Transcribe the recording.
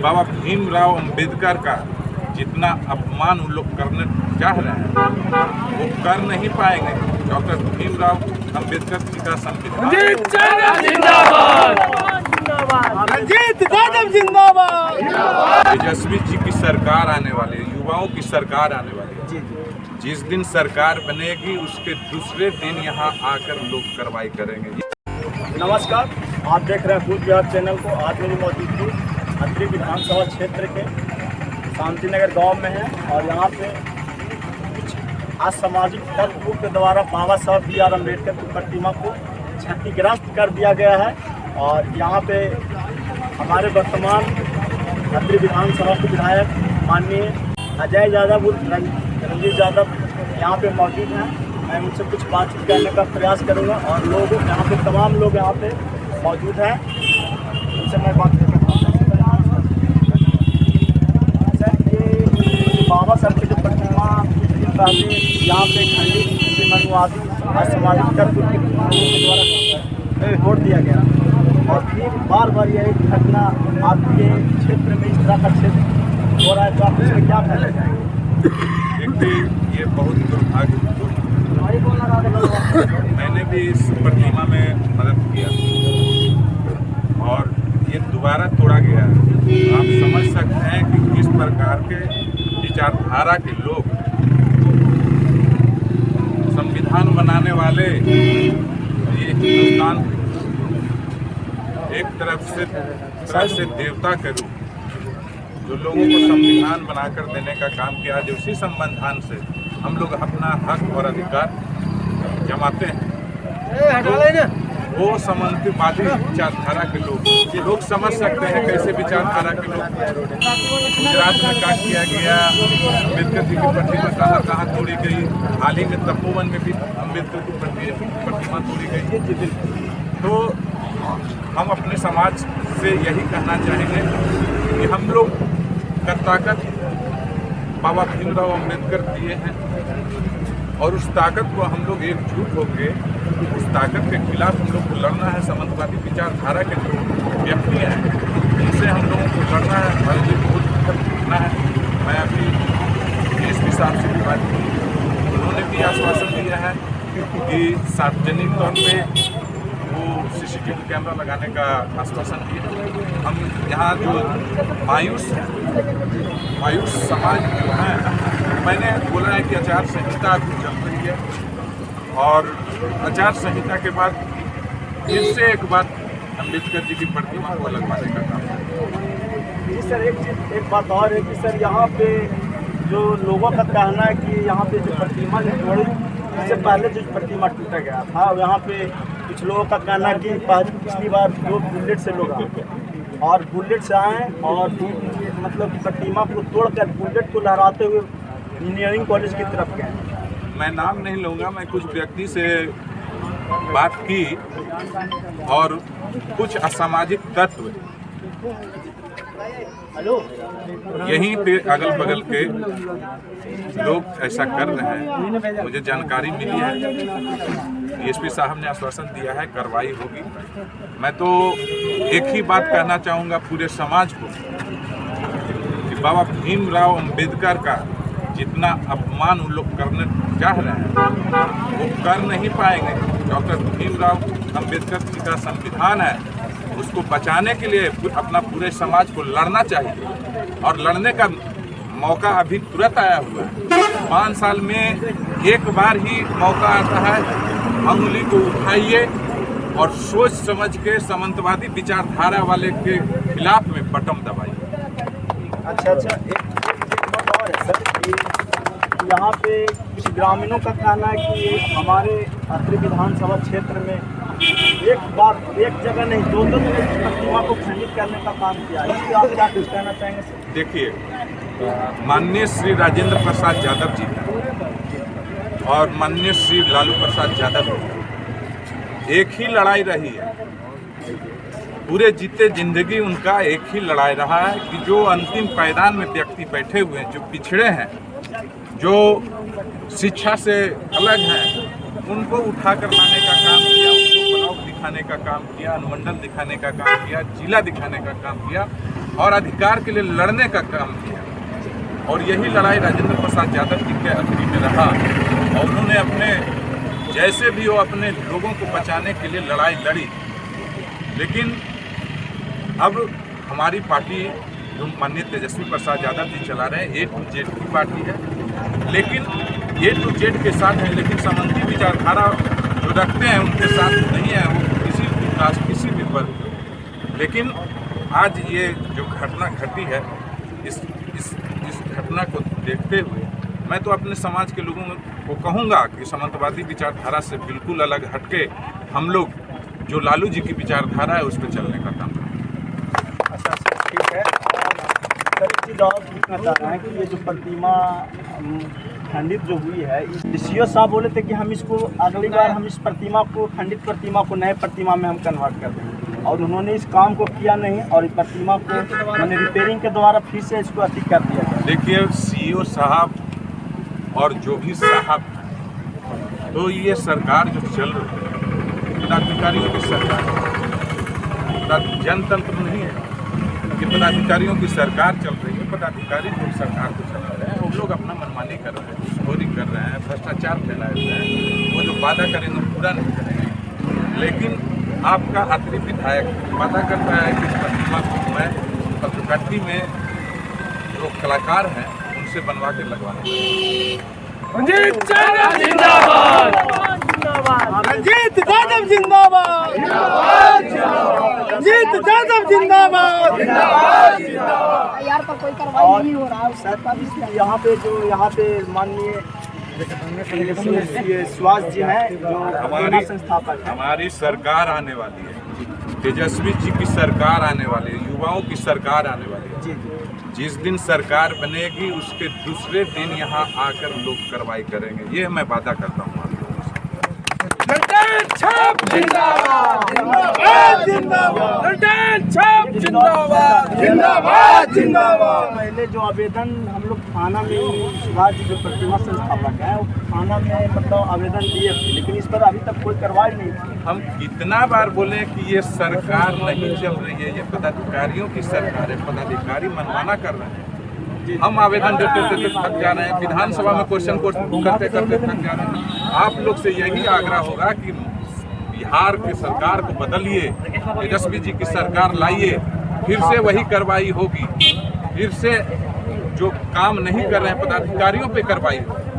बाबा भीमराव अंबेडकर का जितना अपमान उन लोग करने चाह रहे हैं वो कर नहीं पाएंगे। डॉक्टर भीमराव अंबेडकर जी का संविधान तेजस्वी जी की सरकार आने वाली है, युवाओं की सरकार आने वाली है। जिस दिन सरकार बनेगी उसके दूसरे दिन यहाँ आकर लोग कार्रवाई करेंगे। नमस्कार, आप देख रहे हैं भूत बिहार चैनल को। आज मेरी मौजूदगी अत्रि विधानसभा क्षेत्र के शांतिनगर गांव में है और यहाँ पे कुछ असामाजिक तत्वों के द्वारा बाबा साहब B.R. अम्बेडकर की प्रतिमा को क्षतिग्रस्त कर दिया गया है। और यहाँ पे हमारे वर्तमान अत्रि विधानसभा के विधायक माननीय अजय यादव रंजीत यादव यहाँ पे मौजूद हैं। मैं उनसे कुछ बातचीत करने का प्रयास करूँगा और लोग यहाँ पे तमाम लोग यहाँ पे मौजूद हैं, उनसे मैं बात करना बाबा साहब की जो प्रतिमा पहले यहाँ पे खंडित मनुवादी असामाजिक तत्व के द्वारा तोड़ दिया गया और फिर बार बार यह घटना आपके क्षेत्र में इस तरह का क्षेत्र हो रहा है, तो आप इसमें क्या कहना चाहेंगे? देखिए, ये बहुत दुर्भाग्यपूर्ण, मैंने भी इस प्रतिमा में मदद किया और ये दोबारा तोड़ा गया है। आप समझ सकते हैं कि किस प्रकार के विचारधारा के लोग संविधान बनाने वाले ये हिंदुस्तान एक तरफ से देवता के रूप जो लोगों को संविधान बनाकर देने का काम किया, जो उसी संविधान से हम लोग अपना हक और अधिकार जमाते हैं। तो वो समानतावादी विचारधारा के लोग समझ सकते हैं कैसे विचारधारा के लोग। गुजरात में क्या किया गया, अम्बेडकर जी की प्रतिमा कहाँ तोड़ी गई, हाल ही में तपोवन में भी अम्बेडकर की प्रतिमा तोड़ी गई। तो हम अपने समाज से यही कहना चाहेंगे कि हम लोग का ताकत बाबा भीमराव अम्बेडकर दिए हैं और उस ताकत को हम लोग एकजुट होकर उस ताकत के खिलाफ हम लोग को लड़ना है। समाजवादी विचारधारा के जो व्यक्ति हैं उनसे हम लोगों को लड़ना है, हमारे लिए बहुत करना है। मैं अभी DSP साहब से भी बात की, उन्होंने भी आश्वासन दिया है कि सार्वजनिक तौर पे वो CCTV कैमरा लगाने का आश्वासन दिया। हम यहाँ जो मायूस समाज जो है, मैंने बोला है कि आचार संहिता अभी चल रही है और आचार संहिता के बाद फिर से एक बार अम्बेडकर जी की प्रतिमा को लगवाने का काम है। जी सर, एक बात और है कि सर यहाँ पे जो लोगों का कहना है कि यहाँ पे जो प्रतिमा जो तोड़ी, इससे पहले जो प्रतिमा टूटा गया था, यहाँ पे कुछ लोगों का कहना है कि पिछली बार लोग बुलेट से लोग आए और बुलेट से आए और मतलब प्रतिमा को तोड़कर बुलेट को लहराते हुए इंजीनियरिंग कॉलेज की तरफ गए। मैं नाम नहीं लूँगा, मैं कुछ व्यक्ति से बात की और कुछ असामाजिक तत्व यहीं पे अगल बगल के लोग ऐसा कर रहे हैं। मुझे जानकारी मिली है, DSP साहब ने आश्वासन दिया है कार्रवाई होगी। मैं तो एक ही बात कहना चाहूँगा पूरे समाज को कि बाबा भीमराव अम्बेडकर का जितना अपमान उन लोग करने चाह रहे हैं वो कर नहीं पाएंगे। डॉक्टर भीमराव अम्बेडकर जी का संविधान है, उसको बचाने के लिए अपना पूरे समाज को लड़ना चाहिए और लड़ने का मौका अभी तुरंत आया हुआ है। 5 साल में एक बार ही मौका आता है, अंगुली को उठाइए और सोच समझ के सामंतवादी विचारधारा वाले के खिलाफ में बटन दबाइए। अच्छा, एक बात और है सर कि यहाँ पे कुछ ग्रामीणों का कहना है कि हमारे अत्रि विधानसभा क्षेत्र में एक जगह नहीं, 2 जगह प्रतिमा को खंडित करने का काम किया। इसलिए आप क्या कुछ कहना चाहेंगे सर? देखिए, माननीय श्री राजेंद्र प्रसाद यादव जी और माननीय श्री लालू प्रसाद यादव एक ही लड़ाई रही है, पूरे जीते जिंदगी उनका एक ही लड़ाई रहा है कि जो अंतिम पायदान में व्यक्ति बैठे हुए हैं, जो पिछड़े हैं, जो शिक्षा से अलग हैं, उनको उठाकर लाने का काम किया, उनको ब्लॉक दिखाने का काम किया, अनुमंडल दिखाने का काम किया, जिला दिखाने का काम किया और अधिकार के लिए लड़ने का काम किया। और यही लड़ाई राजेंद्र प्रसाद यादव जी के अग्नि में रहा और उन्होंने अपने जैसे भी हो अपने लोगों को बचाने के लिए लड़ाई लड़ी। लेकिन अब हमारी पार्टी जो माननीय तेजस्वी प्रसाद यादव जी चला रहे हैं, A-Z की पार्टी है, लेकिन A-Z के साथ है, लेकिन समांती विचारधारा जो रखते हैं उनके साथ नहीं है वो किसी भी कास्ट किसी भी वर्ग। लेकिन आज ये जो घटना घटी है, इस घटना को देखते हुए मैं तो अपने समाज के लोगों को कहूँगा कि सामंतवादी विचारधारा से बिल्कुल अलग हटके हम लोग जो लालू जी की विचारधारा है उस पर चलने का काम करें। अच्छा ठीक है। करीब चीज़ और पूछना चाह रहे हैं कि ये जो प्रतिमा खंडित जो हुई है, सीओ साहब बोले थे कि हम इसको अगली बार हम इस प्रतिमा को खंडित प्रतिमा को नए प्रतिमा में हम कन्वर्ट कर देंगे, और उन्होंने इस काम को किया नहीं और इस प्रतिमा को मैंने रिपेयरिंग के द्वारा फिर से इसको अति कर दिया गया। देखिए सीओ साहब और जो भी साहब, तो ये सरकार जो चल रही है पदाधिकारियों की सरकार, जनतंत्र नहीं है कि पदाधिकारियों की सरकार चल रही है। पदाधिकारी जो सरकार को चला रहे हैं वो लोग अपना मनमानी कर रहे हैं, घुसखोरी कर रहे हैं, भ्रष्टाचार फैलाए हुए हैं। वो जो वादा करेंगे पूरा नहीं करेंगे। लेकिन आपका अतिथि विधायक वादा करता है कि इस प्रतिमा को मैं पत्रकारिता में जो कलाकार हैं उनसे बनवा के लगवाना। रंजीत यादव जिंदाबाद, रंजीत यादव जिंदाबाद, रंजीत यादव जिंदाबाद। यार पर कोई कार्रवाई नहीं हो रहा है सर, यहाँ पे माननीय सुभाष जी हैं जो हमारी संस्थापक हैं। हमारी सरकार आने वाली है, तेजस्वी जी की सरकार आने वाली है, युवाओं की सरकार आने वाली है। जी जी। जिस दिन सरकार बनेगी उसके दूसरे दिन यहाँ आकर लोग कार्रवाई करेंगे, ये मैं वादा करता हूँ आप लोगों से। ललटेन छाप जिंदाबाद जिंदाबाद ललटेन छाप जिंदाबाद जिंदाबाद जिंदाबाद। पहले जो आवेदन हम लोग थाना में सुभाष जी जो प्रतिमा संस्थापक हैं वो थाना में मतलब आवेदन दिए थे, लेकिन इस पर अभी तक कोई कार्रवाई नहीं की। हम कितना बार बोले कि ये सरकार नहीं चल रही है, ये पदाधिकारियों की सरकार है, पदाधिकारी मनमाना कर रहे हैं। हम आवेदन देते देते थक जा रहे हैं, विधानसभा में क्वेश्चन करते करते थक जा रहे हैं। आप लोग से यही आग्रह होगा कि बिहार की सरकार को बदलिए, तेजस्वी जी की सरकार लाइए, फिर से वही कार्रवाई होगी, फिर से जो काम नहीं कर रहे हैं पदाधिकारियों पे कार्रवाई होगी।